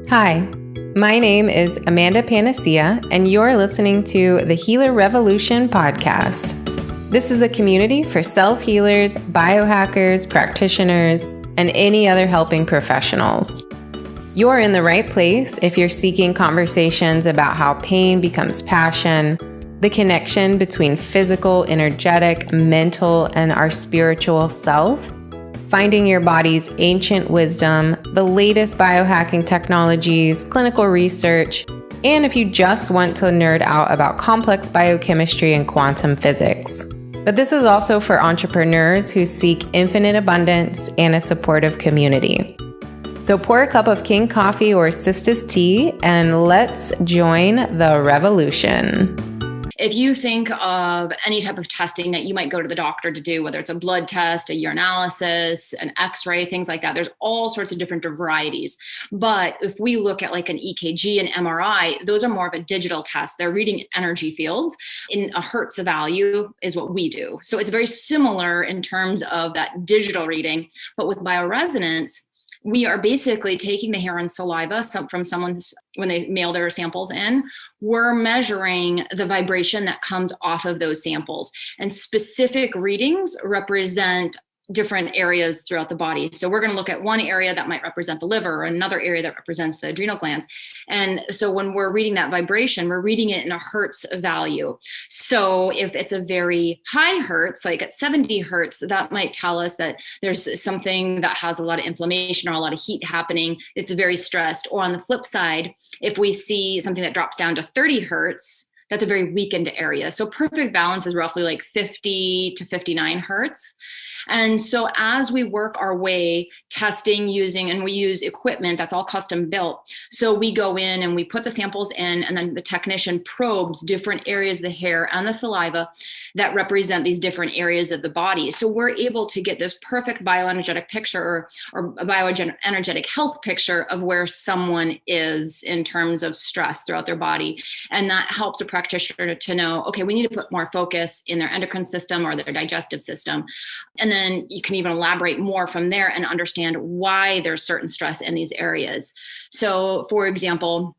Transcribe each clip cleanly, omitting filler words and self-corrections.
Hi, my name is Amanda Panacea, and you're listening to the Healer Revolution podcast. This is a community for self-healers, biohackers, practitioners, and any other helping professionals. You're in the right place if you're seeking conversations about how pain becomes passion, the connection between physical, energetic, mental, and our spiritual self, finding your body's ancient wisdom, the latest biohacking technologies, clinical research, and if you just want to nerd out about complex biochemistry and quantum physics. But this is also for entrepreneurs who seek infinite abundance and a supportive community. So pour a cup of King coffee or Sisters tea and let's join the revolution. If you think of any type of testing that you might go to the doctor to do, whether it's a blood test, a urinalysis, an x-ray, things like that, there's all sorts of different varieties. But if we look at like an EKG and MRI, those are more of a digital test. They're reading energy fields in a hertz value is what we do. So it's very similar in terms of that digital reading, but with bioresonance, we are basically taking the hair and saliva from someone's, when they mail their samples in, we're measuring the vibration that comes off of those samples. And specific readings represent different areas throughout the body. So we're going to look at one area that might represent the liver or another area that represents the adrenal glands. And so when we're reading that vibration, we're reading it in a hertz value. So if it's a very high hertz, like at 70 hertz, that might tell us that there's something that has a lot of inflammation or a lot of heat happening. It's very stressed. Or on the flip side, if we see something that drops down to 30 hertz, that's a very weakened area. So perfect balance is roughly like 50 to 59 hertz. And so as we work our way testing and we use equipment that's all custom built. So we go in and we put the samples in, and then the technician probes different areas of the hair and the saliva that represent these different areas of the body. So we're able to get this perfect bioenergetic picture or a bioenergetic health picture of where someone is in terms of stress throughout their body. And that helps a practitioner to know, okay, we need to put more focus in their endocrine system or their digestive system. And then you can even elaborate more from there and understand why there's certain stress in these areas. So for example,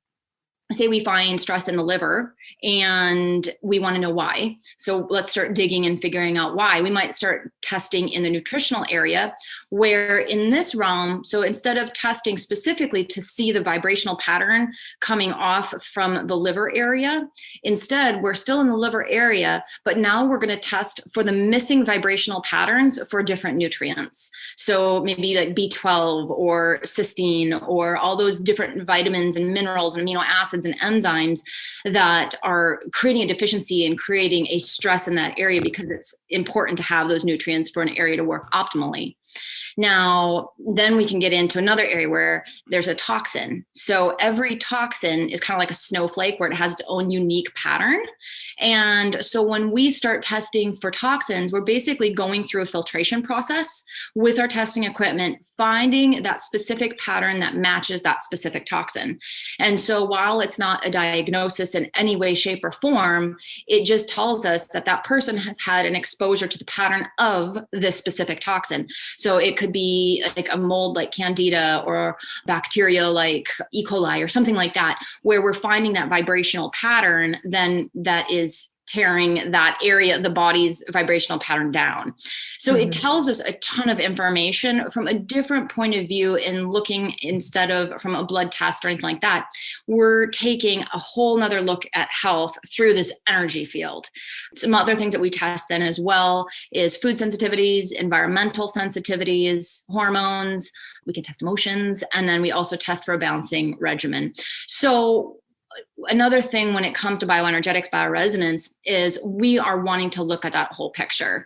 say we find stress in the liver and we want to know why. So let's start digging and figuring out why. We might start testing in the nutritional area, where in this realm, so instead of testing specifically to see the vibrational pattern coming off from the liver area, instead we're still in the liver area, but now we're going to test for the missing vibrational patterns for different nutrients. So maybe like B12 or cysteine or all those different vitamins and minerals and amino acids and enzymes that are creating a deficiency and creating a stress in that area, because it's important to have those nutrients for an area to work optimally. Now, then we can get into another area where there's a toxin. So every toxin is kind of like a snowflake where it has its own unique pattern. And so when we start testing for toxins, we're basically going through a filtration process with our testing equipment, finding that specific pattern that matches that specific toxin. And so while it's not a diagnosis in any way, shape, or form, it just tells us that that person has had an exposure to the pattern of this specific toxin. So it could be like a mold like Candida or bacteria like E. coli or something like that, where we're finding that vibrational pattern, then that is tearing that area, the body's vibrational pattern down. So it tells us a ton of information from a different point of view in looking, instead of from a blood test or anything like that, we're taking a whole nother look at health through this energy field. Some other things that we test then as well is food sensitivities, environmental sensitivities, hormones. We can test emotions, and then we also test for a balancing regimen. So another thing when it comes to bioenergetics, bioresonance, is we are wanting to look at that whole picture.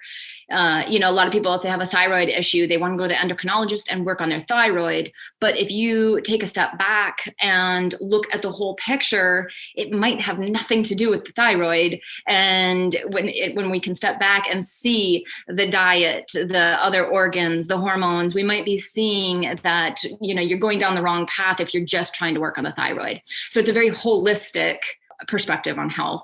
A lot of people, if they have a thyroid issue, they want to go to the endocrinologist and work on their thyroid. But if you take a step back and look at the whole picture, it might have nothing to do with the thyroid. And when we can step back and see the diet, the other organs, the hormones, we might be seeing that, you're going down the wrong path if you're just trying to work on the thyroid. So it's a very holistic perspective on health.